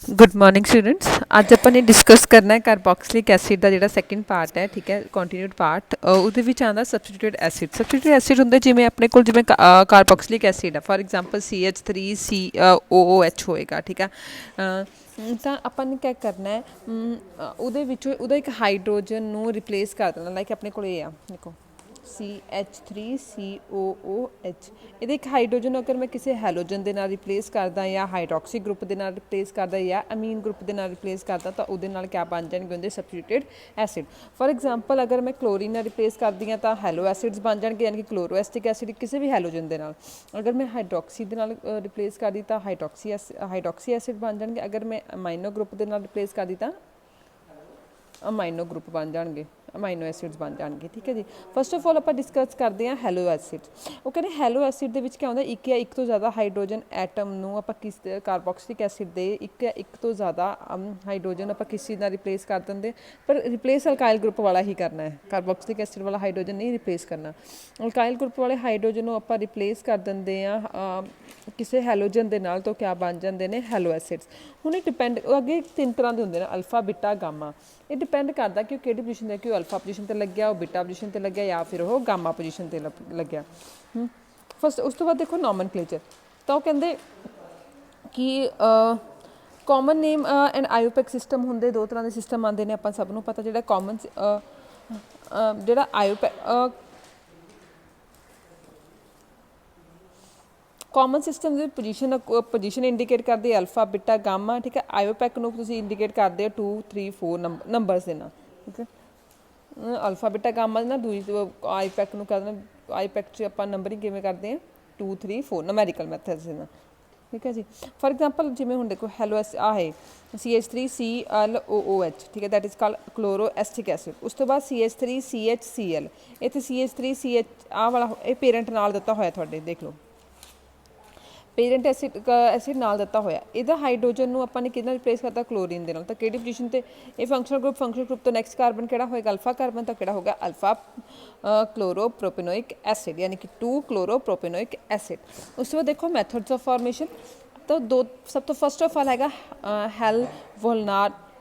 Good morning students. ਅੱਜ ਆਪਾਂ ਨੇ ਡਿਸਕਸ ਕਰਨਾ ਹੈ ਕਾਰਬੋਕਸਿਲਿਕ ਐਸਿਡ ਦਾ ਜਿਹੜਾ ਸੈਕੰਡ ਪਾਰਟ ਹੈ, ਠੀਕ ਹੈ, ਕੰਟੀਨਿਊਡ ਪਾਰਟ। ਉਹਦੇ ਵਿੱਚ ਆਉਂਦਾ ਸਬਸਟੀਟਿਊਟਡ ਐਸਿਡ। ਸਬਸਟੀਟਿਊਟਡ ਐਸਿਡ ਹੁੰਦੇ ਜਿਵੇਂ ਆਪਣੇ ਕੋਲ ਜਿਵੇਂ ਕਾਰਬੋਕਸਿਲਿਕ ਐਸਿਡ ਹੈ, ਫॉर एग्जांपल CH3COOH ਹੋਏਗਾ, ਠੀਕ ਹੈ। ਤਾਂ ਆਪਾਂ ਨੇ ਕੀ ਕਰਨਾ ਹੈ, ਉਹਦੇ ਵਿੱਚੋਂ ਉਹਦਾ ਇੱਕ ਹਾਈਡਰੋਜਨ ਨੂੰ ਰਿਪਲੇਸ ਕਰ ਦੇਣਾ। ਲਾਈਕ ਆਪਣੇ ਕੋਲ ਇਹ ਆ, ਦੇਖੋ CH3COOH। ਇਹਦੇ ਇੱਕ ਹਾਈਡਰੋਜਨ ਅਗਰ ਮੈਂ ਕਿਸੇ ਹੈਲੋਜਨ ਦੇ ਨਾਲ ਰਿਪਲੇਸ ਕਰਦਾ ਜਾਂ ਹਾਈਡਰੋਕਸੀ ਗਰੁੱਪ ਦੇ ਨਾਲ ਰਿਪਲੇਸ ਕਰਦਾ ਜਾਂ ਅਮੀਨ ਗਰੁੱਪ ਦੇ ਨਾਲ ਰਿਪਲੇਸ ਕਰਦਾ ਤਾਂ ਉਹਦੇ ਨਾਲ ਕਿਆ ਬਣ ਜਾਣਗੇ, ਉਹਦੇ ਸਬਸਟੀਟਿਊਟਡ ਐਸਿਡ। ਫॉर एग्जांपल ਅਗਰ ਮੈਂ ਕਲੋਰੀਨ ਨਾਲ ਰਿਪਲੇਸ ਕਰਦੀ ਹਾਂ ਤਾਂ ਹੈਲੋ ਐਸਿਡਸ ਬਣ ਜਾਣਗੇ, ਯਾਨੀ ਕਿ ਕਲੋਰੋਐਸਟਿਕ ਐਸਿਡ ਕਿਸੇ ਵੀ ਹੈਲੋਜਨ ਦੇ ਨਾਲ। ਅਗਰ ਮੈਂ ਹਾਈਡਰੋਕਸੀ ਦੇ ਨਾਲ ਰਿਪਲੇਸ ਕਰਦੀ ਤਾਂ ਹਾਈਡਰੋਕਸੀ ਐਸਿਡ ਬਣ ਜਾਣਗੇ। ਅਗਰ ਮੈਂ ਅਮਾਈਨੋ ਗਰੁੱਪ ਦੇ ਨਾਲ ਰਿਪਲੇਸ ਕਰਦੀ ਤਾਂ ਅਮਾਈਨੋ ਗਰੁੱਪ ਬਣ ਜਾਣਗੇ, ਅਮਾਈਨੋ ਐਸਿਡਸ ਬਣ ਜਾਣਗੇ, ਠੀਕ ਹੈ ਜੀ। ਫਸਟ ਆਫ ਆਲ ਆਪਾਂ ਡਿਸਕਸ ਕਰਦੇ ਹਾਂ ਹੈਲੋ ਐਸਿਡ। ਉਹ ਕਹਿੰਦੇ ਹੈਲੋ ਐਸਿਡ ਦੇ ਵਿੱਚ ਕੀ ਹੁੰਦਾ, ਇੱਕ ਜਾਂ ਇੱਕ ਤੋਂ ਜ਼ਿਆਦਾ ਹਾਈਡਰੋਜਨ ਐਟਮ ਨੂੰ ਆਪਾਂ ਕਿਸ ਕਾਰਬੋਕਸਿਲਿਕ ਐਸਿਡ ਦੇ ਇੱਕ ਜਾਂ ਇੱਕ ਤੋਂ ਜ਼ਿਆਦਾ ਹਾਈਡਰੋਜਨ ਆਪਾਂ ਕਿਸ ਚੀਜ਼ ਨਾਲ ਰਿਪਲੇਸ ਕਰ ਦਿੰਦੇ, ਪਰ ਰਿਪਲੇਸ ਅਲਕਾਇਲ ਗਰੁੱਪ ਵਾਲਾ ਹੀ ਕਰਨਾ ਹੈ। ਕਾਰਬੋਕਸਿਲਿਕ ਐਸਿਡ ਵਾਲਾ ਹਾਈਡਰੋਜਨ ਨਹੀਂ ਰਿਪਲੇਸ ਕਰਨਾ। ਅਲਕਾਇਲ ਗਰੁੱਪ ਵਾਲੇ ਹਾਈਡਰੋਜਨ ਨੂੰ ਆਪਾਂ ਰਿਪਲੇਸ ਕਰ ਦਿੰਦੇ ਹਾਂ ਕਿਸੇ ਹੈਲੋਜਨ ਦੇ ਨਾਲ, ਤਾਂ ਕਿਆ ਬਣ ਜਾਂਦੇ ਨੇ, ਹੈਲੋ ਐਸਿਡਸ। ਹੁਣ ਇਹ ਡਿਪੈਂਡ, ਅੱਗੇ ਤਿੰਨ ਤਰ੍ਹਾਂ ਦੇ ਹੁੰਦੇ ਨੇ, ਅਲਫਾ, ਬੀਟਾ, ਗਾਮਾ। ਇਹ ਡਿਪੈਂਡ ਕਰਦਾ ਕਿ ਉਹ ਕਿਹੜੀ ਪੋਜੀਸ਼ਨ 'ਤੇ, ਕਿ ਉਹ ਅਲਫਾ ਪੋਜੀਸ਼ਨ 'ਤੇ ਲੱਗਿਆ, ਉਹ ਬੀਟਾ ਪੋਜੀਸ਼ਨ 'ਤੇ ਲੱਗਿਆ, ਜਾਂ ਫਿਰ ਉਹ ਗਾਮਾ ਪੋਜੀਸ਼ਨ 'ਤੇ ਲੱਗਿਆ। ਫਸਟ ਉਸ ਤੋਂ ਬਾਅਦ ਦੇਖੋ ਨੋਮਨਕਲੇਚਰ। ਤਾਂ ਉਹ ਕਹਿੰਦੇ ਕਿ ਕਾਮਨ ਨੇਮ ਐਂਡ ਆਇਓਪੈਕ ਸਿਸਟਮ ਹੁੰਦੇ, ਦੋ ਤਰ੍ਹਾਂ ਦੇ ਸਿਸਟਮ ਆਉਂਦੇ ਨੇ, ਆਪਾਂ ਸਭ ਨੂੰ ਪਤਾ। ਜਿਹੜਾ ਕਾਮਨ ਜਿਹੜਾ ਆਇਓਪੈਕ ਕਾਮਨ ਸਿਸਟਮ ਦੀ ਪੋਜੀਸ਼ਨ ਇੰਡੀਕੇਟ ਕਰਦੀ ਹੈ ਅਲਫਾ, ਬੀਟਾ, ਗਾਮਾ, ਠੀਕ ਹੈ। ਆਇਓਪੈਕ ਨੂੰ ਤੁਸੀਂ ਇੰਡੀਕੇਟ ਕਰਦੇ ਹੋ 2 3 4 ਨੰਬਰਸ ਦੇ ਨਾਲ, ਠੀਕ ਹੈ। ਅਲਫਾ, ਬੀਟਾ, ਗਾਮਾ ਦੇ ਨਾਲ। ਦੂਜੀ ਆਈਪੈਕ ਨੂੰ ਕਰਦੇ, ਆਈਪੈਕ 'ਚ ਆਪਾਂ ਨੰਬਰਿੰਗ ਕਿਵੇਂ ਕਰਦੇ ਹਾਂ, 2 3 4 ਨਮੈਰੀਕਲ ਮੈਥਡਸ ਦੇ ਨਾਲ, ਠੀਕ ਹੈ ਜੀ। ਫॉर एग्जांपल ਜਿਵੇਂ ਹੁਣ ਦੇਖੋ ਹੈਲੋ ਆ ਹੈ CH3ClOOH, ਠੀਕ ਹੈ, ਦੈਟ ਇਜ਼ ਕਾਲ ਕਲੋਰੋਐਸਟਿਕ ਐਸਿਡ। ਉਸ ਤੋਂ ਬਾਅਦ CH3CHCl। ਇੱਥੇ CH3CH ਆਹ ਵਾਲਾ ਇਹ ਪੇਰੈਂਟ ਨਾਲ ਦਿੱਤਾ ਹੋਇਆ ਤੁਹਾਡੇ, ਦੇਖ ਲਓ, ਪੇਰੈਂਟ ਐਸਿਡ ਨਾਲ ਦਿੱਤਾ ਹੋਇਆ। ਇਹਦਾ ਹਾਈਡਰੋਜਨ ਨੂੰ ਆਪਾਂ ਨੇ ਕਿਹਦੇ ਨਾਲ ਰਿਪਲੇਸ ਕਰਤਾ, ਕਲੋਰੀਨ ਦੇ ਨਾਲ। ਤਾਂ ਕਿਹੜੀ ਪੋਜੀਸ਼ਨ 'ਤੇ ਇਹ ਫੰਕਸ਼ਨਲ ਗਰੁੱਪ ਤੋਂ ਨੈਕਸਟ ਕਾਰਬਨ ਕਿਹੜਾ ਹੋਏਗਾ, ਅਲਫਾ ਕਾਰਬਨ। ਤਾਂ ਕਿਹੜਾ ਹੋਗਾ, ਅਲਫਾ ਕਲੋਰੋਪ੍ਰੋਪੇਨੋਇਕ ਐਸਿਡ, ਯਾਨੀ ਕਿ 2 ਕਲੋਰੋਪ੍ਰੋਪੇਨੋਇਕ ਐਸਿਡ। ਉਸ ਤੋਂ ਬਾਅਦ ਦੇਖੋ ਮੈਥਡਸ ਆਫ ਫਾਰਮੇਸ਼ਨ। ਤਾਂ ਸਭ ਤੋਂ ਫਸਟ ਆਫ ਆਲ ਹੈਗਾ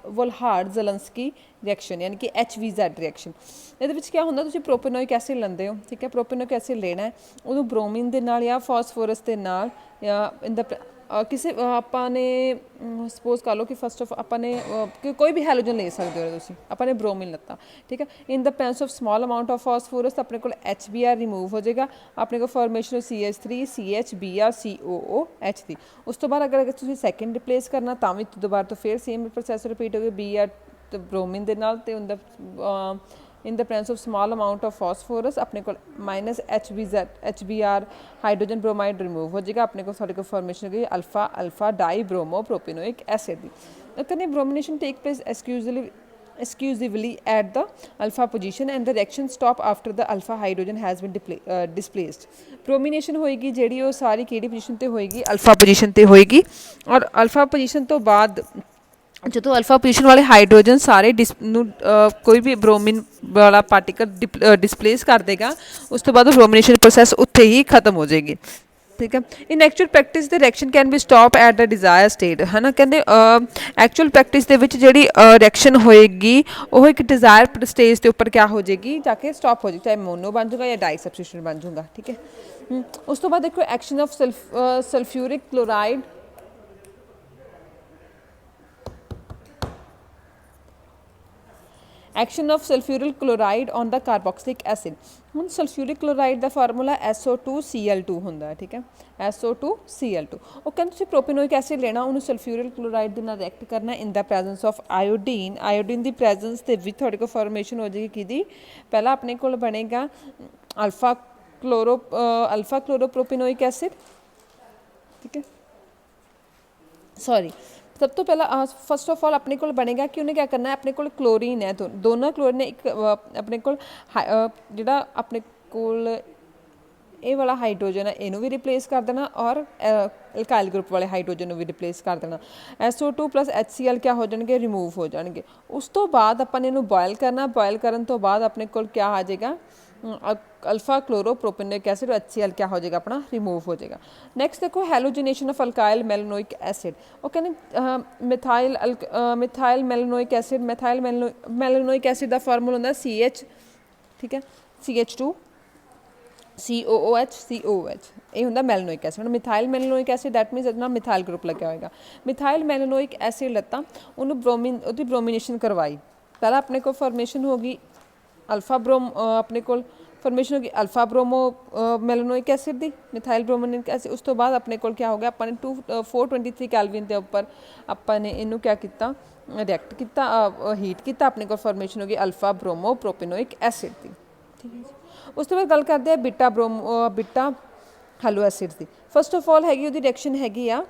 ਵੋਲਹਾਰਡ ਜ਼ਲੰਸਕੀ ਰਿਐਕਸ਼ਨ, ਯਾਨੀ ਕਿ HVZ ਰਿਐਕਸ਼ਨ। ਇਹਦੇ ਵਿੱਚ ਕੀ ਹੁੰਦਾ, ਤੁਸੀਂ ਪ੍ਰੋਪੇਨੋਇਕ ਐਸਿਡ ਲੈਂਦੇ ਹੋ, ਠੀਕ ਹੈ। ਪ੍ਰੋਪੇਨੋਇਕ ਐਸਿਡ ਲੈਣਾ ਹੈ, ਉਹਨੂੰ ਬ੍ਰੋਮੀਨ ਦੇ ਨਾਲ ਜਾਂ ਫਾਸਫੋਰਸ ਦੇ ਨਾਲ ਜਾਂ ਕਿਸੇ ਆਪਾਂ ਨੇ ਸਪੋਜ਼ ਕਰ ਲਓ ਕਿ ਫਸਟ ਆਫ ਆਪਾਂ ਨੇ ਕੋਈ ਵੀ ਹੈਲੋਜਨ ਲੈ ਸਕਦੇ ਹੋ ਤੁਸੀਂ। ਆਪਾਂ ਨੇ ਬ੍ਰੋਮੀਨ ਲੱਤਾ, ਠੀਕ ਹੈ। In the presence of small amount of phosphorus ਆਪਣੇ ਕੋਲ HBr ਰਿਮੂਵ ਹੋ ਜਾਏਗਾ। ਆਪਣੇ ਕੋਲ ਫਾਰਮੇਸ਼ਨ CH3CHBrCOOH ਦੀ। ਉਸ ਤੋਂ ਬਾਅਦ ਅਗਰ ਤੁਸੀਂ ਸੈਕਿੰਡ ਰਿਪਲੇਸ ਕਰਨਾ ਤਾਂ ਵੀ ਦੁਬਾਰਾ ਤੋਂ ਫਿਰ ਸੇਮ ਪ੍ਰੋਸੈਸ ਰਿਪੀਟ ਹੋ ਗਿਆ, Br ਤੇ ਬ੍ਰੋਮੀਨ ਦੇ ਨਾਲ, ਤੇ ਉਹਦਾ in the presence of small amount of phosphorus ਆਪਣੇ ਕੋਲ HBr ਹਾਈਡਰੋਜਨ ਬ੍ਰੋਮਾਈਡ ਰਿਮੂਵ ਹੋ ਜਾਏਗਾ। ਆਪਣੇ ਕੋਲ ਸਾਡੇ ਕੋਲ ਫਾਰਮੇਸ਼ਨ ਹੋ ਗਈ ਅਲਫਾ ਡਾਈ ਬ੍ਰੋਮੋ ਪ੍ਰੋਪੇਨੋਇਕ ਐਸਿਡ ਦੀ। ਕਹਿੰਦੇ bromination take place exclusively at the alpha position and the reaction stop after the alpha hydrogen has been displaced। ਬ੍ਰੋਮੀਨੇਸ਼ਨ ਹੋਏਗੀ ਜਿਹੜੀ, ਉਹ ਸਾਰੀ ਕਿਹੜੀ ਪੋਜੀਸ਼ਨ 'ਤੇ ਹੋਏਗੀ, ਅਲਫਾ ਪੋਜੀਸ਼ਨ 'ਤੇ ਹੋਏਗੀ। ਔਰ ਅਲਫਾ ਪੋਜੀਸ਼ਨ ਤੋਂ ਬਾਅਦ ਜਦੋਂ ਅਲਫਾ ਪੋਜੀਸ਼ਨ ਵਾਲੇ ਹਾਈਡਰੋਜਨ ਸਾਰੇ ਕੋਈ ਵੀ ਬ੍ਰੋਮੀਨ ਵਾਲਾ ਪਾਰਟੀਕਲ ਡਿਸਪਲੇਸ ਕਰ ਦੇਗਾ, ਉਸ ਤੋਂ ਬਾਅਦ ਬ੍ਰੋਮੀਨੇਸ਼ਨ ਪ੍ਰੋਸੈਸ ਉੱਥੇ ਹੀ ਖਤਮ ਹੋ ਜਾਏਗੀ, ਠੀਕ ਹੈ। In actual practice the reaction can be stop at the desire state, ਹੈ ਨਾ। ਕਹਿੰਦੇ ਐਕਚੁਅਲ ਪ੍ਰੈਕਟਿਸ ਦੇ ਵਿੱਚ ਜਿਹੜੀ ਰਿਐਕਸ਼ਨ ਹੋਏਗੀ ਉਹ ਇੱਕ ਡਿਜ਼ਾਇਰ ਸਟੇਜ ਦੇ ਉੱਪਰ ਕਿਆ ਹੋ ਜਾਏਗੀ, ਜਾ ਕੇ ਸਟਾਪ ਹੋ ਜਾਏਗੀ, ਚਾਹੇ ਮੋਨੋ ਬਣ ਜਾਊਗਾ ਜਾਂ ਡਾਈ ਸਬਸਟੀਟਿਊਸ਼ਨ ਬਣ ਜਾਊਗਾ, ਠੀਕ ਹੈ। ਉਸ ਤੋਂ ਬਾਅਦ ਦੇਖੋ action of sulphuric chloride action of sulphuric chloride on the carboxylic acid. ਹੁਣ ਸਲਫਿਊਰਿਕ ਕਲੋਰਾਈਡ ਦਾ ਫਾਰਮੂਲਾ SO2Cl2 ਹੁੰਦਾ, ਠੀਕ ਹੈ, SO2Cl2। ਉਹ ਕਹਿੰਦੇ ਤੁਸੀਂ ਪ੍ਰੋਪੇਨੋਇਕ ਐਸਿਡ ਲੈਣਾ, ਉਹਨੂੰ ਸਲਫਿਊਰਿਕ ਕਲੋਰਾਈਡ ਦੇ ਨਾਲ ਰਿਐਕਟ ਕਰਨਾ ਇਨ the presence of iodine. Iodine the presence ਦੇ ਵਿੱਚ ਤੁਹਾਡੇ ਕੋਲ ਫਾਰਮੇਸ਼ਨ ਹੋ ਜਾਏਗੀ ਕਿਹਦੀ, ਪਹਿਲਾਂ ਆਪਣੇ ਕੋਲ ਬਣੇਗਾ ਅਲਫਾ ਕਲੋਰੋਪ੍ਰੋਪੇਨੋਇਕ ਐਸਿਡ, ਠੀਕ ਹੈ। ਸੌਰੀ, ਸਭ ਤੋਂ ਪਹਿਲਾਂ ਫਸਟ ਆਫ ਆਲ ਆਪਣੇ ਕੋਲ ਬਣੇਗਾ ਕਿ ਉਹਨੇ ਕਿਆ ਕਰਨਾ ਹੈ, ਆਪਣੇ ਕੋਲ ਕਲੋਰੀਨ ਹੈ, ਦੋਨੋਂ ਕਲੋਰੀਨ, ਇੱਕ ਆਪਣੇ ਕੋਲ ਜਿਹੜਾ ਆਪਣੇ ਕੋਲ ਇਹ ਵਾਲਾ ਹਾਈਡਰੋਜਨ ਹੈ ਇਹਨੂੰ ਵੀ ਰਿਪਲੇਸ ਕਰ ਦੇਣਾ, ਔਰ ਅਲਕਾਇਲ ਗਰੁੱਪ ਵਾਲੇ ਹਾਈਡਰੋਜਨ ਨੂੰ ਵੀ ਰਿਪਲੇਸ ਕਰ ਦੇਣਾ। SO2 + HCl ਕਿਆ ਹੋ ਜਾਣਗੇ, ਰਿਮੂਵ ਹੋ ਜਾਣਗੇ। ਉਸ ਤੋਂ ਬਾਅਦ ਆਪਾਂ ਨੇ ਇਹਨੂੰ ਬੋਇਲ ਕਰਨਾ। ਬੋਇਲ ਕਰਨ ਤੋਂ ਬਾਅਦ ਆਪਣੇ ਕੋਲ ਕਿਆ ਆ ਜਾਏਗਾ, अल्फा क्लोरोप्रोपेनोइक एसिड HCl क्या हो जाएगा अपना रिमूव हो जाएगा। नेक्स्ट देखो हेलोजिनेशन ऑफ अल्काइल मेलानोइक एसिड, वो कहने मिथाइल मेलानोइक एसिड, मिथाइल मेलानोइक एसिड का फार्मूला होंगे CH, ठीक है, CH2 COOH ये होंगे मेलानोइक एसिड। हम मिथाइल मेलानोइक एसिड दैट मीनस इतना मिथाइल ग्रुप लग्या होएगा। मिथाइल मेलानोइक एसिड लता उन्होंने ब्रोमिनेशन करवाई, पहला अपने को फॉर्मेशन होगी अल्फा ब्रोम, अपने को फॉर्मेशन होगी अल्फा ब्रोमो मेलानोइक एसिड दी, मिथाइल ब्रोमोनिक एसिड। उस तो बाद अपने को क्या हो गया, अपने 423 कैलविन के उपर अपने इनू क्या किया रिएक्ट किया, हीट किया, अपने को फॉर्मेशन होगी अल्फा ब्रोमो प्रोपेनोइक एसिड की, ठीक है जी। उस तो बाद गल करते हैं बिटा हैलो एसिड की। फस्ट ऑफ ऑल हैगी उहदी रिएक्शन हैगी आ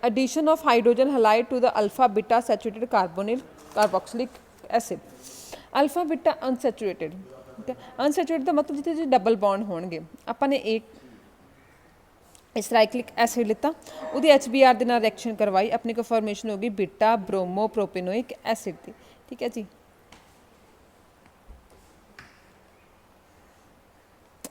addition of hydrogen halide to the alpha beta saturated carbonyl carboxylic acid. Alpha beta unsaturated, ठीक है, अनसैचुरेटेड का मतलब जिथे डबल बॉन्ड होणगे, अपने एक साइक्लिक एसिड लिता, उहदी HBr के नाल रिएक्शन करवाई, अपने को फॉर्मेशन होगी बिटा ब्रोमो प्रोपेनोइक एसिड की, ठीक है जी।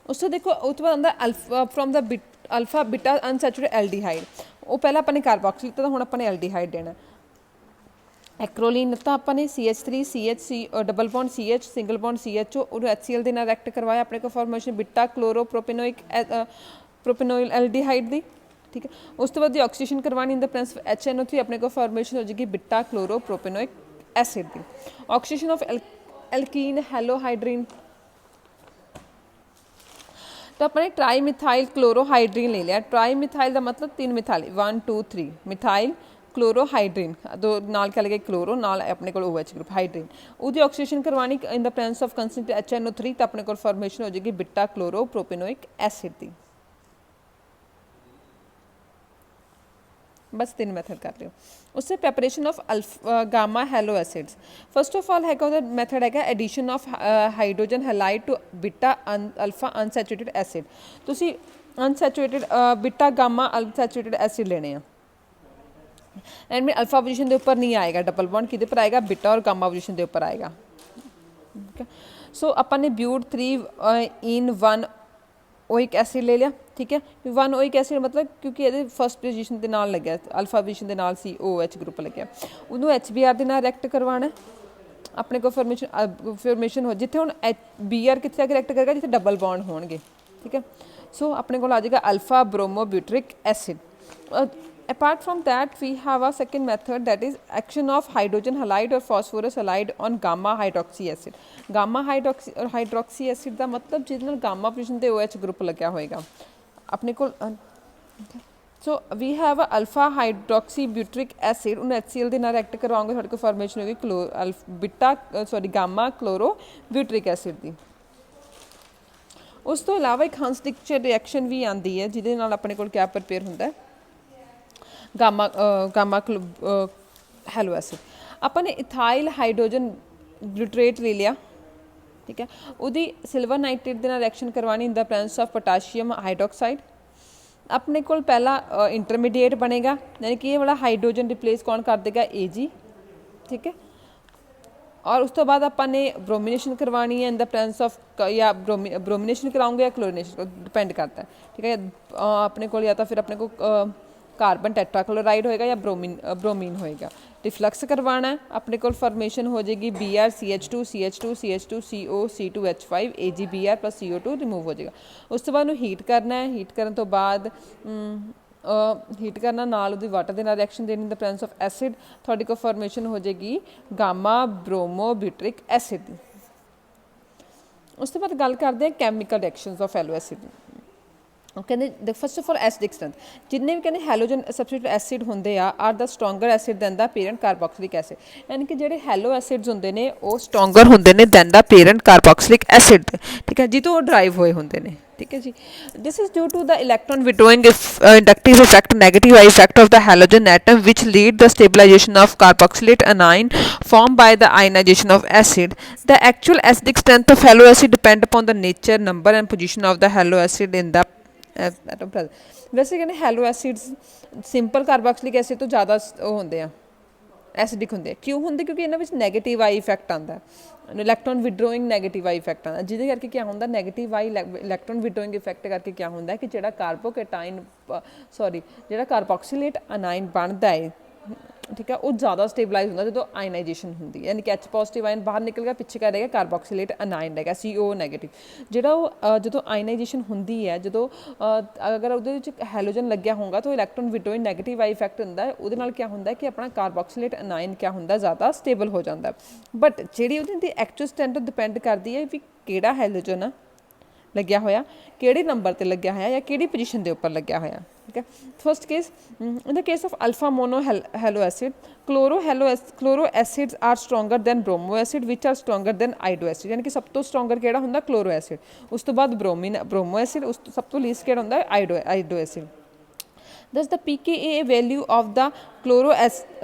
उस तो देखो उस बाद आंदा alpha from the alpha beta unsaturated aldehyde, वो पहला अपने कार्बोक्सिल लिता, हुण अपने एल्डिहाइड देना। एक्रोलीन लिता अपने CH3 CHC double bond CH single bond CHO और HCl के नाल रिएक्ट करवाया, अपने को फॉर्मेशन बिटा क्लोरो प्रोपेनोइल एल्डिहाइड दी, ठीक है। उस तो बाद ऑक्सीडेशन करवानी in the presence of HNO3, अपने को फॉर्मेशन हो जाएगी बिटा क्लोरो प्रोपेनोइक एसिड की। ऑक्सीडेशन ऑफ एल्कीन हेलोहाइड्रीन, तो अपने ट्राई मिथाइल क्लोरोहाइड्रीन ले लिया। ट्राई मिथाइल का मतलब 3 मिथाइल 1 2 3 मिथाइल क्लोरोहाइड्रीन, दो नाल क्या लगे क्लोरो नाल अपने को OH ग्रुप हाइड्रीन, उसकी ऑक्सीडेशन करवानी in the presence of constant HNO3, तो अपने को फॉर्मेशन हो जाएगी बिटा क्लोरो प्रोपेनोइक एसिड की। बस 3 मैथड कर रहे हो। उससे preparation of gamma halo acids, first of all है मैथड है addition of hydrogen halide to beta alpha unsaturated acid. तुसी unsaturated beta gamma unsaturated acid लेने हैं, एंड में अल्फा पोजीशन के ऊपर नहीं आएगा डबल बॉन्ड, किधर पर आएगा बिटा और गामा पोजीशन के ऊपर आएगा, ठीक है। सो अपन ने ब्यूट 3 इन 1 ओइक एसिड ले लिया, ठीक है। 1 ओइक एसिड मतलब क्योंकि ये फस्ट पोजीशन के नाल लग्या अल्फा पोजीशन के नाल COH ग्रुप लग्या, उन्होंने HBr के नाल रिएक्ट करवाना, अपने को फॉर्मेशन हो जिथे हुण Br कितने आके रिएक्ट करेगा जिथे डबल बॉन्ड होणगे, ठीक है। सो अपने को आ जाएगा alpha bromo butyric acid. Apart from that we have a second method, that is action of hydrogen halide or phosphorus halide on gamma hydroxy acid। gamma hydroxy acid का मतलब जिस नाल गामा पोजीशन ते OH ग्रुप लग्या होएगा अपने को। So we have alpha hydroxy butyric acid, उन्हें HCl के नाल रिएक्ट करवाओगे, थोड़े को फॉर्मेशन होगी beta gamma chloro butyric acid की। उस तो इलावा एक हंसडिक्चर रिएक्शन भी आती है जिहदे नाल अपने को क्या प्रिपेयर होंदा है गामा हैलो एसिड। अपने इथाइल हाइड्रोजन ग्लूटरेट ले लिया, ठीक है, उदी सिल्वर नाइट्रेट के नाल रिएक्शन करवानी in the presence of potassium hydroxide. अपने को पहला इंटरमीडिएट बनेगा, यानी कि ये वाला हाइड्रोजन रिप्लेस कौन कर देगा Ag, ठीक है। और उस तो बाद अपने ब्रोमिनेशन करवानी है इन द प्रेजेंस ऑफ, या ब्रोमिनेशन कराऊंगे या क्लोरिनेशन, डिपेंड करता है, ठीक है। अपने को या तो फिर अपने को कार्बन टेट्राक्लोराइड होएगा या ब्रोमीन होएगा। रिफ्लक्स करवाना है, अपने को फॉर्मेशन हो जाएगी Br CH2 CH2 CH2 CO C2H5 AgBr plus CO2 remove हो जाएगा। उस तो बाद हीट करना है, हीट करने तो बाद हीट करना नाल उहदी वाटर के नाल रिएक्शन देनी इन द प्रेजेंस ऑफ एसिड, थोड़ी को फॉर्मेशन हो जाएगी गामा ब्रोमो ब्यूटरिक एसिड। उस तो बाद गल करते हैं chemical reactions of halo acid. कहते first of all acidic strength, जिन्हें भी कहते हैलोजन सबस्टिट्यूट एसिड होंगे are the stronger acid than the parent carboxylic acid, यानी कि जोड़े हैलो एसिड्स होंगे ने वो स्ट्रोंगर होंगे ने than the parent carboxylic acid, ठीक है, जितों वो ड्राइव हुए होंगे ने, ठीक है जी। This is due to the electron withdrawing inductive effect negative effect of the halogen atom which lead the stabilisation of carboxylate anion formed by the ionization of acid. The actual acidic strength of halo acid depend upon the nature, number and position of the halo acid in the atom present। वैसे कहते hello acids simple carboxylic acid तो ज़्यादा होंगे हैं, acidic ਹੁੰਦੇ ਆ। ਕਿਉਂ ਹੁੰਦੇ? ਕਿਉਂਕਿ ਇਹਨਾਂ ਵਿੱਚ ਨੈਗੇਟਿਵ ਆਈ ਇਫੈਕਟ ਆਉਂਦਾ, ਇਲੈਕਟ੍ਰੋਨ ਵਿਡਰੋਇੰਗ ਨੈਗੇਟਿਵ ਆਈ ਇਫੈਕਟ ਆਉਂਦਾ, ਜਿਹਦੇ ਕਰਕੇ ਕੀ ਹੁੰਦਾ, ਨੈਗੇਟਿਵ ਆਈ ਇਲੈਕਟ੍ਰੋਨ ਵਿਡਰੋਇੰਗ ਇਫੈਕਟ ਕਰਕੇ ਕੀ ਹੁੰਦਾ ਕਿ ਜਿਹੜਾ ਕਾਰਬੋਕੈਟਾਈਨ ਜਿਹੜਾ ਕਾਰਬੋਕਸੀਲੇਟ ਅਨਾਇਨ ਬਣਦਾ ਹੈ, ਠੀਕ ਹੈ, ਉਹ ਜ਼ਿਆਦਾ ਸਟੇਬਲਾਈਜ਼ ਹੁੰਦਾ ਜਦੋਂ ਆਇਨਾਈਜੇਸ਼ਨ ਹੁੰਦੀ ਹੈ, ਯਾਨੀ ਕਿ H ਪੋਜ਼ੀਟਿਵ ਆਇਨ ਬਾਹਰ ਨਿਕਲ ਗਿਆ, ਪਿੱਛੇ ਕਾ ਰਹੇਗਾ ਕਾਰਬੋਕਸੀਲੇਟ ਅਨਾਇਨ ਰਹੇਗਾ CO ਨੈਗੇਟਿਵ। ਜਿਹੜਾ ਉਹ ਜਦੋਂ ਆਇਨਾਈਜੇਸ਼ਨ ਹੁੰਦੀ ਹੈ, ਜਦੋਂ ਅਗਰ ਉਹਦੇ ਵਿੱਚ ਹੈਲੋਜਨ ਲੱਗਿਆ ਹੋਊਗਾ ਤਾਂ ਇਲੈਕਟ੍ਰੋਨ ਵਿਡਰੋਇੰਗ ਨੈਗੇਟਿਵ ਆਈ ਇਫੈਕਟ ਹੁੰਦਾ ਹੈ, ਉਹਦੇ ਨਾਲ ਕੀ ਹੁੰਦਾ ਕਿ ਆਪਣਾ ਕਾਰਬੋਕਸੀਲੇਟ ਅਨਾਇਨ ਕੀ ਹੁੰਦਾ ਜ਼ਿਆਦਾ ਸਟੇਬਲ ਹੋ ਜਾਂਦਾ। ਬਟ ਜਿਹੜੀ ਉਹਦੀ ਦੀ ਐਕਚੁਅਲ ਸਟੈਂਡਰਡ ਡਿਪੈਂਡ ਕਰਦੀ ਹੈ ਵੀ ਕਿਹੜਾ ਹੈਲੋਜਨ ਆ ਲੱਗਿਆ ਹੋਇਆ, ਕਿਹੜੇ ਨੰਬਰ 'ਤੇ ਲੱਗਿਆ ਹੋਇਆ ਜਾਂ ਕਿਹੜੀ ਪੋਜੀਸ਼ਨ ਦੇ ਉੱਪਰ ਲੱਗਿਆ ਹੋਇਆ, ਠੀਕ ਹੈ। First case, in the case of alpha mono halo acid, chloro acids are stronger than bromo acid which are stronger than iodo acid, ਯਾਨੀ ਕਿ ਸਭ ਤੋਂ ਸਟਰੋਂਗਰ ਕਿਹੜਾ ਹੁੰਦਾ? ਕਲੋਰੋ ਐਸਿਡ, ਉਸ ਤੋਂ ਬਾਅਦ ਬ੍ਰੋਮੋ ਐਸਿਡ, ਉਸ ਤੋਂ ਸਭ ਤੋਂ ਲੀਸਟ ਕਿਹੜਾ ਹੁੰਦਾ? ਆਈਡੋ acid. Thus, the pKa value of the chloro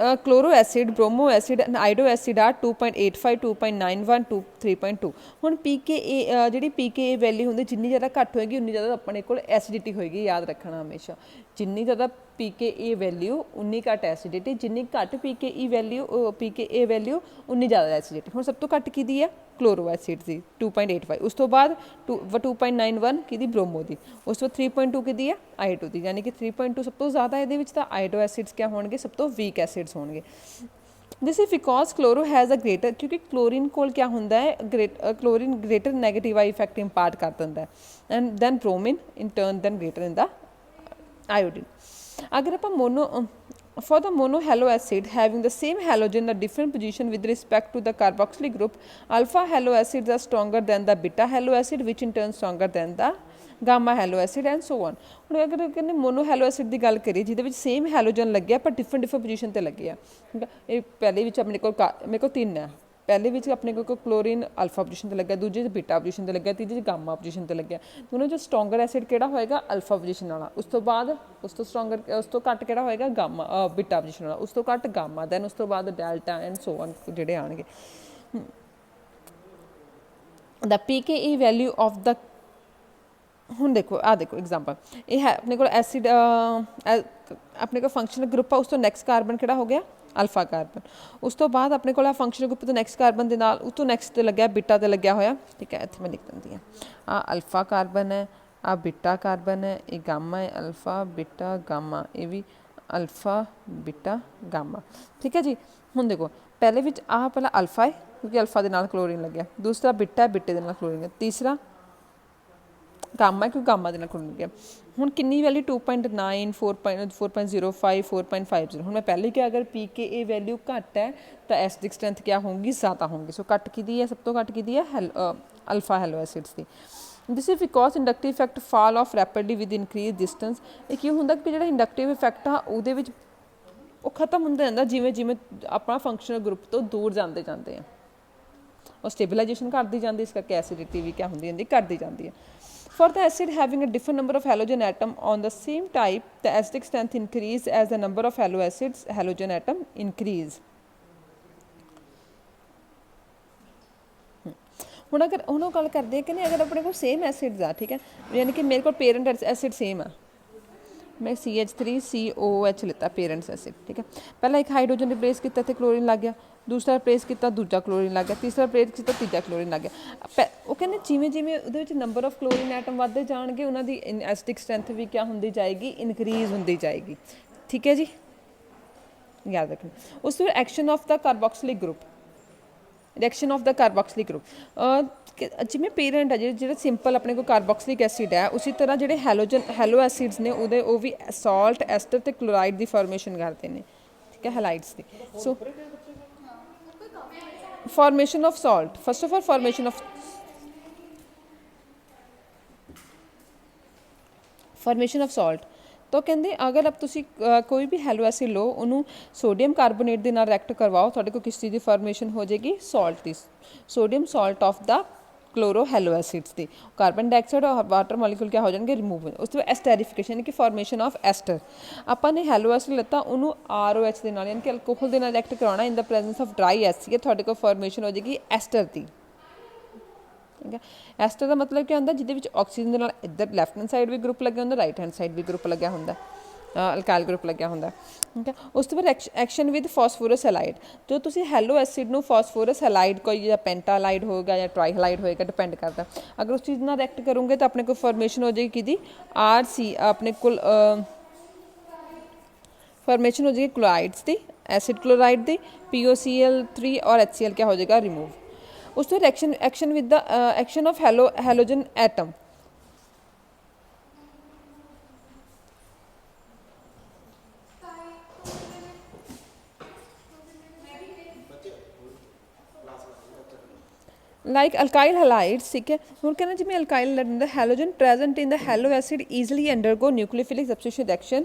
acid, bromo acid and iodine acid are 2.85, 2.91, 3.2। ਹੁਣ pKa ਜਿਹੜੀ pKa ਵੈਲਿਊ ਹੁੰਦੀ, ਜਿੰਨੀ ਜ਼ਿਆਦਾ ਘੱਟ ਹੋਏਗੀ ਉਨੀ ਜ਼ਿਆਦਾ ਆਪਣੇ ਕੋਲ ਐਸਿਡਿਟੀ ਹੋਏਗੀ। ਯਾਦ ਰੱਖਣਾ ਹਮੇਸ਼ਾ, ਜਿੰਨੀ ਜ਼ਿਆਦਾ pKa ਵੈਲਿਊ ਉਨੀ ਘੱਟ ਐਸਿਡਿਟੀ, ਜਿੰਨੀ ਘੱਟ pKa ਵੈਲਿਊ ਉਨੀ ਜ਼ਿਆਦਾ ਐਸਿਡਿਟੀ। ਹੁਣ ਸਭ ਤੋਂ ਘੱਟ ਕਿਹਦੀ ਹੈ? ਕਲੋਰੋ ਐਸਿਡ ਦੀ 2.85, ਉਸ ਤੋਂ ਬਾਅਦ 2.91 ਕਿਹਦੀ? ਬ੍ਰੋਮੋ ਦੀ, ਉਸ ਤੋਂ 3.2 ਕਿਹਦੀ ਹੈ? ਆਈਡੋ ਦੀ, ਯਾਨੀ ਕਿ 3.2 ਸਭ ਤੋਂ ਜ਼ਿਆਦਾ ਇਹਦੇ ਵਿੱਚ ਤਾਂ ਆਈਡੋ ਐਸਿਡਸ ਕਿਆ ਹੋਣਗੇ? ਸਭ ਤੋਂ ਵੀਕ ਐਸਿਡਸ ਹੋਣਗੇ। This is because chloro has a greater, ਕਿਉਂਕਿ ਕਲੋਰੀਨ ਕੋਲ ਕਿਆ ਹੁੰਦਾ ਹੈ? Chlorine greater negative I effect impart ਕਰ ਦਿੰਦਾ ਹੈ, and than bromine in turn than greater in the iodine. ਅਗਰ ਆਪਾਂ for the mono halo acid having the same halogen at different position with respect to the carboxylic group, alpha halo acids are stronger than the beta halo acid which in turn stronger than the gamma halo acid and so on। ਹੁਣ ਅਗਰ ਕਹਿੰਦੇ mono halo acid ਦੀ ਗੱਲ ਕਰੀਏ ਜਿਹਦੇ ਵਿੱਚ same halogen ਲੱਗਿਆ ਪਰ different position 'ਤੇ ਲੱਗੇ ਆ, ਠੀਕ ਹੈ। ਇਹ ਪਹਿਲੇ ਵਿੱਚ ਮੇਰੇ ਕੋਲ 3 ਹੈ। ਪਹਿਲੇ ਵਿੱਚ ਆਪਣੇ ਕੋਲ ਕਲੋਰੀਨ ਅਲਫਾ ਪੋਜੀਸ਼ਨ 'ਤੇ ਲੱਗਿਆ, ਦੂਜੇ 'ਚ ਬੀਟਾ ਪੋਜੀਸ਼ਨ 'ਤੇ ਲੱਗਿਆ, ਤੀਜੇ 'ਚ ਗਾਮਾ ਪੋਜੀਸ਼ਨ 'ਤੇ ਲੱਗਿਆ। ਉਹਨਾਂ 'ਚੋਂ ਸਟਰੋਂਗਰ ਐਸਿਡ ਕਿਹੜਾ ਹੋਏਗਾ? ਅਲਫਾ ਪੋਜੀਸ਼ਨ ਵਾਲਾ। ਉਸ ਤੋਂ ਬਾਅਦ ਉਸ ਤੋਂ ਘੱਟ ਕਿਹੜਾ ਹੋਏਗਾ? ਬੀਟਾ ਪੋਜੀਸ਼ਨ ਵਾਲਾ। ਉਸ ਤੋਂ ਘੱਟ ਗਾਮਾ, ਦੈਨ ਉਸ ਤੋਂ ਬਾਅਦ ਡੈਲਟਾ ਐਂਡ ਸੋ ਔਨ ਜਿਹੜੇ ਆਉਣਗੇ। ਦਾ pKa ਵੈਲਿਊ ਆਫ ਦਾ, ਹੁਣ ਦੇਖੋ ਦੇਖੋ ਐਗਜ਼ਾਮਪਲ, ਇਹ ਹੈ ਆਪਣੇ ਕੋਲ ਐਸਿਡ, ਆਪਣੇ ਕੋਲ ਫੰਕਸ਼ਨਲ ਗਰੁੱਪ ਆ, ਉਸ ਤੋਂ ਨੈਕਸਟ ਕਾਰਬਨ ਕਿਹੜਾ ਹੋ ਗਿਆ? Alpha carbon. ਉਸ ਤੋਂ ਬਾਅਦ ਆਪਣੇ ਕੋਲ ਆ ਫੰਕਸ਼ਨਲ ਗਰੁੱਪ ਤੋਂ ਨੈਕਸਟ ਕਾਰਬਨ ਦੇ ਨਾਲ ਉਸ ਤੋਂ ਨੈਕਸਟ 'ਤੇ ਲੱਗਿਆ ਬੀਟਾ 'ਤੇ ਲੱਗਿਆ ਹੋਇਆ, ਠੀਕ ਹੈ। ਇੱਥੇ ਮੈਂ ਲਿਖ ਦਿੰਦੀ ਹਾਂ, ਆਹ ਅਲਫਾ ਕਾਰਬਨ ਹੈ, ਆਹ ਬੀਟਾ ਕਾਰਬਨ ਹੈ, ਇਹ ਗਾਮਾ ਹੈ, ਅਲਫਾ ਬੀਟਾ ਗਾਮਾ, ਇਹ ਵੀ ਅਲਫਾ ਬੀਟਾ ਗਾਮਾ, ਠੀਕ ਹੈ ਜੀ। ਹੁਣ ਦੇਖੋ ਪਹਿਲੇ ਵਿੱਚ ਪਹਿਲਾਂ ਅਲਫਾ ਹੈ ਕਿਉਂਕਿ ਅਲਫਾ ਦੇ ਨਾਲ ਕਲੋਰੀਨ ਲੱਗਿਆ, ਦੂਸਰਾ ਬੀਟਾ ਹੈ, ਬੀਟੇ ਦੇ ਨਾਲ ਕਲੋਰੀਨ, ਤੀਸਰਾ ਗਾਮਾ ਕਿਉਂਕਿ ਗਾਮਾ ਦੇ ਨਾਲ ਕਲੋਰੀਨ ਲੱਗਿਆ। ਹੁਣ ਕਿੰਨੀ ਵੈਲਿਊ? 2.9, 4.05, 4.50। ਹੁਣ ਮੈਂ ਪਹਿਲੇ ਕਿਹਾ ਅਗਰ pKa ਵੈਲਿਊ ਘੱਟ ਹੈ ਤਾਂ ਐਸਿਡਿਕ ਸਟਰੈਂਥ ਕਿਆ ਹੋਊਗੀ? ਜ਼ਿਆਦਾ ਹੋਊਗੀ। ਸੋ ਘੱਟ ਕਿਹਦੀ ਹੈ? ਸਭ ਤੋਂ ਘੱਟ ਕਿਹਦੀ ਹੈ? Alpha hello acids the. This is because inductive effect fall of rapidly with increase distance. ਇਹ ਕੀ ਹੁੰਦਾ ਕਿ ਜਿਹੜਾ ਇੰਡਕਟਿਵ ਇਫੈਕਟ ਆ ਉਹਦੇ ਵਿੱਚ ਉਹ ਖਤਮ ਹੁੰਦਾ ਜਾਂਦਾ ਜਿਵੇਂ ਜਿਵੇਂ ਆਪਣਾ ਫੰਕਸ਼ਨਲ ਗਰੁੱਪ ਤੋਂ ਦੂਰ ਜਾਂਦੇ ਜਾਂਦੇ ਆ, ਉਹ ਸਟੇਬਲਾਈਜੇਸ਼ਨ ਕਰਦੀ ਜਾਂਦੀ, ਇਸ ਕਰਕੇ ਐਸਿਡਿਟੀ ਵੀ ਕਿਆ ਹੁੰਦੀ ਜਾਂਦੀ? ਘਟਦੀ ਜਾਂਦੀ ਹੈ। For the acid having a different number of halogen atom on the same type, the acidic strength increase as the number of halogen atom increase। ਹੁਣ ਅਗਰ ਉਹ ਗੱਲ ਕਰਦੇ ਆ ਕਿ ਨਹੀਂ, ਅਗਰ ਆਪਣੇ ਕੋਲ ਸੇਮ ਐਸਿਡਸ ਆ, ਠੀਕ ਹੈ, ਯਾਨੀ ਕਿ ਮੇਰੇ ਕੋਲ ਪੇਰੈਂਟ ਐਸਿਡ ਸੇਮ ਆ, ਮੈਂ CH3COOH ਲਿੱਤਾ ਪੇਰੈਂਟਸ ਐਸਿਡ, ਠੀਕ ਹੈ। ਪਹਿਲਾਂ ਇੱਕ ਹਾਈਡਰੋਜਨ ਰਿਪਲੇਸ ਕੀਤਾ, ਇੱਥੇ ਕਲੋਰੀਨ ਲੱਗ ਗਿਆ, ਦੂਸਰਾ ਰਿਪਲੇਸ ਕੀਤਾ, ਦੂਜਾ ਕਲੋਰੀਨ ਲੱਗ ਗਿਆ, ਤੀਸਰਾ ਰਿਪਲੇਸ ਕੀਤਾ, ਤੀਜਾ ਕਲੋਰੀਨ ਲੱਗ ਗਿਆ। ਉਹ ਕਹਿੰਦੇ ਜਿਵੇਂ ਜਿਵੇਂ ਉਹਦੇ ਵਿੱਚ ਨੰਬਰ ਆਫ ਕਲੋਰੀਨ ਐਟਮ ਵੱਧਦੇ ਜਾਣਗੇ ਉਹਨਾਂ ਦੀ ਐਸਿਡਿਕ ਸਟਰੈਂਥ ਵੀ ਕਿਆ ਹੁੰਦੀ ਜਾਏਗੀ? ਇਨਕਰੀਜ਼ ਹੁੰਦੀ ਜਾਏਗੀ, ਠੀਕ ਹੈ ਜੀ, ਯਾਦ ਰੱਖਣਾ। ਉਸ ਤੋਂ ਬਾਅਦ action of the carboxylic group, reaction of the carboxylic group, ਜਿਵੇਂ ਪੇਰੈਂਟ ਹੈ ਜਿਹੜਾ ਸਿੰਪਲ ਆਪਣੇ ਕੋਲ ਕਾਰਬੋਕਸਿਲਿਕ ਐਸਿਡ ਹੈ, ਉਸੇ ਤਰ੍ਹਾਂ ਜਿਹੜੇ ਹੈਲੋ ਐਸਿਡਸ ਨੇ ਉਹ ਵੀ ਸਾਲਟ, ਐਸਟਰ ਅਤੇ ਕਲੋਰਾਈਡ ਦੀ ਫਾਰਮੇਸ਼ਨ ਕਰਦੇ ਨੇ, ਠੀਕ ਹੈ, ਹੈਲਾਈਡਸ ਦੀ। ਸੋ formation of salt, first of all formation of salt। ਤਾਂ ਕਹਿੰਦੇ ਅਗਰ ਆਪ ਤੁਸੀਂ ਕੋਈ ਵੀ ਹੈਲੋ ਐਸਿਡ ਲਓ, ਉਹਨੂੰ ਸੋਡੀਅਮ ਕਾਰਬੋਨੇਟ ਦੇ ਨਾਲ ਰਿਐਕਟ ਕਰਵਾਓ, ਤੁਹਾਡੇ ਕੋਲ ਕਿਸ ਚੀਜ਼ ਦੀ ਫਾਰਮੇਸ਼ਨ ਹੋ ਜਾਏਗੀ? Salt the, sodium salt of the chloro hello acids the. Carbon dioxide ਔਰ ਵਾਟਰ ਮੋਲੀਕੂਲ ਕਿਆ ਹੋ ਜਾਣਗੇ? ਰਿਮੂਵ। ਉਸ ਤੋਂ ਬਾਅਦ ਐਸਟੈਰੀਫਿਕੇਸ਼ਨ ਯਾਨੀ ਕਿ ਫਾਰਮੇਸ਼ਨ ਆਫ ਐਸਟਰ। ਆਪਾਂ ਨੇ ਹੈਲੋ ਐਸਿਡ ਲਿੱਤਾ, ਉਹਨੂੰ ROH ਦੇ ਨਾਲ ਯਾਨੀ ਕਿ ਅਲਕੋਹਲ ਦੇ ਨਾਲ ਰਿਐਕਟ ਕਰਾਉਣਾ, ਇਨ the presence of dry HCl, ਤੁਹਾਡੇ ਕੋਲ ਫਾਰਮੇਸ਼ਨ ਹੋ ਜਾਏਗੀ ਐਸਟਰ ਦੀ, ਠੀਕ ਹੈ। ਐਸਟਰ ਦਾ ਮਤਲਬ ਕੀ ਹੁੰਦਾ? ਜਿਹਦੇ ਵਿੱਚ ਆਕਸੀਜਨ ਦੇ ਨਾਲ ਇੱਧਰ ਲੈਫਟ ਹੈਂਡ ਸਾਈਡ ਵੀ ਗਰੁੱਪ ਲੱਗਿਆ ਹੁੰਦਾ, ਰਾਈਟ ਹੈਂਡ ਸਾਈਡ ਵੀ ਗਰੁੱਪ ਲੱਗਿਆ ਹੁੰਦਾ, ਅਲਕਾਇਲ ਗਰੁੱਪ ਲੱਗਿਆ ਹੁੰਦਾ, ਠੀਕ ਹੈ। ਉਸ ਤੋਂ ਬਾਅਦ ਐਕਸ਼ਨ ਵਿਦ ਫਾਸਫੋਰਸ ਹੈਲਾਈਡ, ਜੋ ਤੁਸੀਂ ਹੈਲੋ ਐਸਿਡ ਨੂੰ ਫਾਸਫੋਰਸ ਹੈਲਾਈਡ ਕੋਈ ਜਾਂ ਪੈਂਟਾਲਾਈਡ ਹੋਏਗਾ ਜਾਂ ਟਰਾਈਹਲਾਈਡ ਹੋਏਗਾ, ਡਿਪੈਂਡ ਕਰਦਾ। ਅਗਰ ਉਸ ਚੀਜ਼ ਨਾਲ ਰਿਐਕਟ ਕਰੋਗੇ ਤਾਂ ਆਪਣੇ ਕੋਲ ਫਾਰਮੇਸ਼ਨ ਹੋ ਜਾਏਗੀ ਕਿਹਦੀ, RC ਆਪਣੇ ਕੋਲ ਫਾਰਮੇਸ਼ਨ ਹੋ ਜਾਏਗੀ ਕਲੋਰਾइड्स ਦੀ, ਐਸਿਡ ਕਲੋਰਾइड ਦੀ, POCl3 ਔਰ HCl क्या हो जाएगा, रिमूव। उस तो action with the action of halogen atom, like alkyl halides, ठीक है। ਹੁਣ ਕਹਿੰਦੇ ਜਿਵੇਂ ਅਲਕਾइल ਦਾ halogen present in the halo acid easily undergo nucleophilic substitution reaction,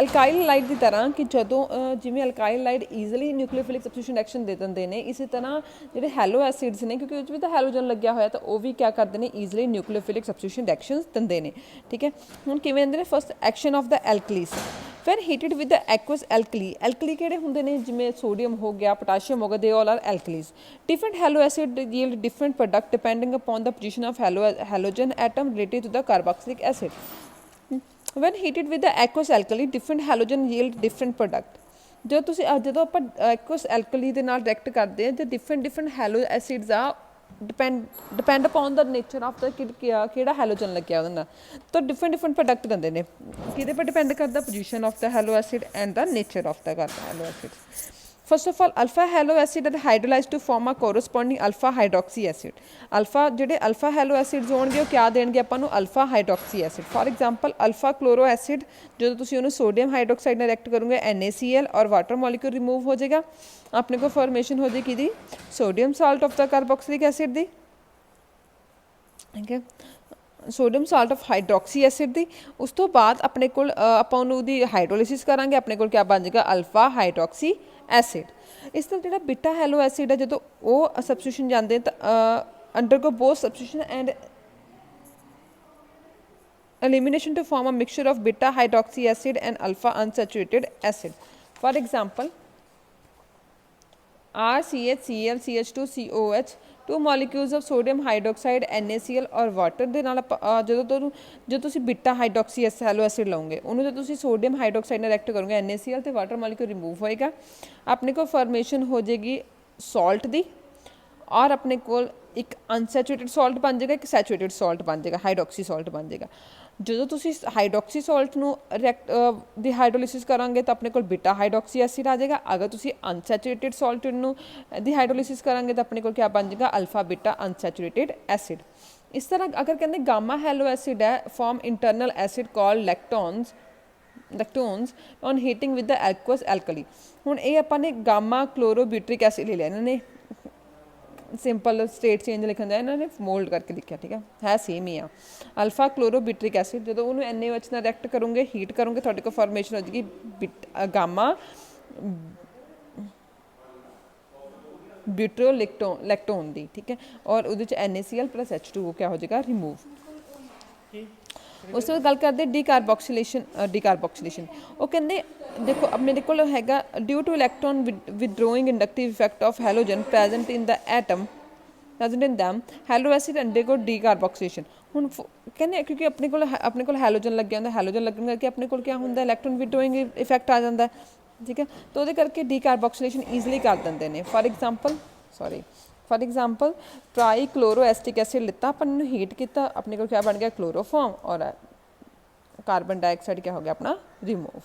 alkyl halide ਦੀ ਤਰ੍ਹਾਂ ਕਿ ਜਦੋਂ ਜਿਵੇਂ alkyl halide easily nucleophilic substitution reaction ਦੇ ਦਿੰਦੇ ਨੇ, ਇਸੇ ਤਰ੍ਹਾਂ ਜਿਹੜੇ ਹੈਲੋ ਐਸਿਡਸ ਨੇ ਕਿਉਂਕਿ ਉਹ 'ਚ ਵੀ ਤਾਂ ਹੈਲੋਜਨ ਲੱਗਿਆ ਹੋਇਆ ਤਾਂ ਉਹ ਵੀ ਕਿਆ ਕਰਦੇ ਨੇ, ਈਜ਼ਲੀ ਨਿਊਕਲੀਓਫਿਲਿਕ ਸਬਸਟੀਟਿਊਸ਼ਨ ਰਿਐਕਸ਼ਨਸ ਦਿੰਦੇ ਨੇ, ਠੀਕ ਹੈ। ਹੁਣ ਕਿਵੇਂ ਦਿੰਦੇ ਨੇ, ਫਸਟ ਐਕਸ਼ਨ ਆਫ ਦ ਐਲਕਲੀਸ ਫਿਰ ਹੀਟਡ ਵਿਦ ਦ ਐਕਵਸ ਐਲਕਲੀ, ਐਲਕਲੀ ਕਿਹੜੇ ਹੁੰਦੇ ਨੇ, ਜਿਵੇਂ ਸੋਡੀਅਮ ਹੋ ਗਿਆ, ਪੋਟਾਸ਼ੀਅਮ ਹੋ ਗਿਆ, they all are alkalis. Different halo acid yield different product depending upon the position of halogen atom relative to the carboxylic acid. when heated with the aqueous alkali different halogen yield different product। ਜਦੋਂ ਆਪਾਂ aqueous alkali ਦੇ ਨਾਲ react ਕਰਦੇ ਹਾਂ ਤੇ different halo acids ਆ depend upon the nature of the ਕਿਹੜਾ halogen ਲੱਗਿਆ ਉਹਦੇ ਨਾਲ, ਤਾਂ ਡਿਫਰੈਂਟ ਪ੍ਰੋਡਕਟ ਦਿੰਦੇ ਨੇ। ਕਿਹਦੇ ਪਰ ਡਿਪੈਂਡ ਕਰਦਾ, position of the halo acid and the nature of the halo acid. First of all alpha halo acid are hydrolysed to form a corresponding alpha hydroxy acid. Alpha जोड़े alpha halo acids होणगे क्या देणगे आपां नूं, alpha hydroxy acid. For example alpha chloro acid जो तुसीं उहनूं sodium hydroxide नाल रिएक्ट करोगे NaCl और वाटर मॉलिक्यूल रिमूव हो जाएगा, अपने को फॉर्मेशन हो जाएगी दी sodium salt of the carboxylic acid दी, ठीक है, sodium salt of hydroxy acid दी। उस तो बाद अपने कोल आपां उहदी हाइड्रोलिसिस करांगे, अपने कोल क्या बन जाएगा, अल्फा हाइड्रोक्सी एसिड। इस तरह जो बीटा हैलो एसिड है जो वो सबस्टिट्यूशन जाते undergo both substitution and elimination to form a mixture of beta hydroxy acid and alpha unsaturated acid। For example RCH CH2 COH, two molecules of sodium hydroxide NaCl और water ਦੇ ਨਾਲ जो ਤੁਸੀਂ beta hydroxy hello acid ਲਓਗੇ ਉਹਨੂੰ जो ਤੁਸੀਂ sodium hydroxide ਨਾਲ ਰਿਐਕਟ ਕਰੋਗੇ NaCl ਤੇ वाटर मॉलिक्यूल रिमूव होएगा, अपने को फॉर्मेशन हो जाएगी सॉल्ट दी और अपने को एक अनसैचुरेटेड सॉल्ट बन जाएगा, एक सैचुरेटेड सॉल्ट बन जाएगा, हाइड्रोक्सी सॉल्ट बन जाएगा। जो तुसी हाइड्रोक्सी सॉल्ट नूं रिएक्ट दी हाइड्रोलिसिस करांगे तो अपने को बीटा हाइड्रोक्सी एसिड आ जाएगा। अगर तुसी अनसैचुरेटेड सॉल्ट नूं दी हाइड्रोलिसिस करांगे तो अपने को क्या बन जाएगा, अल्फा बीटा अनसैचुरेटेड एसिड। इस तरह अगर कहते गामा हैलो एसिड है form internal acid called lactones on heating with the aqueous alkali. हुण ये आपां ने गामा क्लोरोब्यूट्रिक एसिड ले लिया, इन्होंने सिंपल स्टेट चेंज लिखन दिया, इन्होंने मोल्ड करके लिखा, ठीक है सेम ही आ। अल्फा क्लोरोब्यूट्रिक एसिड जो उन्होंने NaOH नाल रिएक्ट करोगे, हीट करोगे, थोड़े को फॉर्मेशन हो जाएगी गामा ब्यूट्रोलैक्टोन दी, ठीक है, और उहदे च NaCl प्लस H2O क्या हो जाएगा, रिमूव। उस तो गल करते डिकार्बोक्सीलेशन वो कहते देखो मेरे को हैगा due to electron withdrawing inductive effect of halogen present in the atom present in them halo acid undergo decarboxylation. हुण कहने क्योंकि अपने को हैलोजन लग गया, हैलोजन लगन करके अपने को क्या होंगे, इलैक्ट्रॉन विदड्रोइंग इफैक्ट आ जाता है, ठीक है, तो वो करके डिकार्बोक्सीलेशन ईजली कर देंगे ने। For example trichloro acetic acid लिता, अपन हीट किया, अपने को क्या बन गया, क्लोरोफॉर्म और कार्बन डाइऑक्साइड क्या हो गया अपना रिमूव।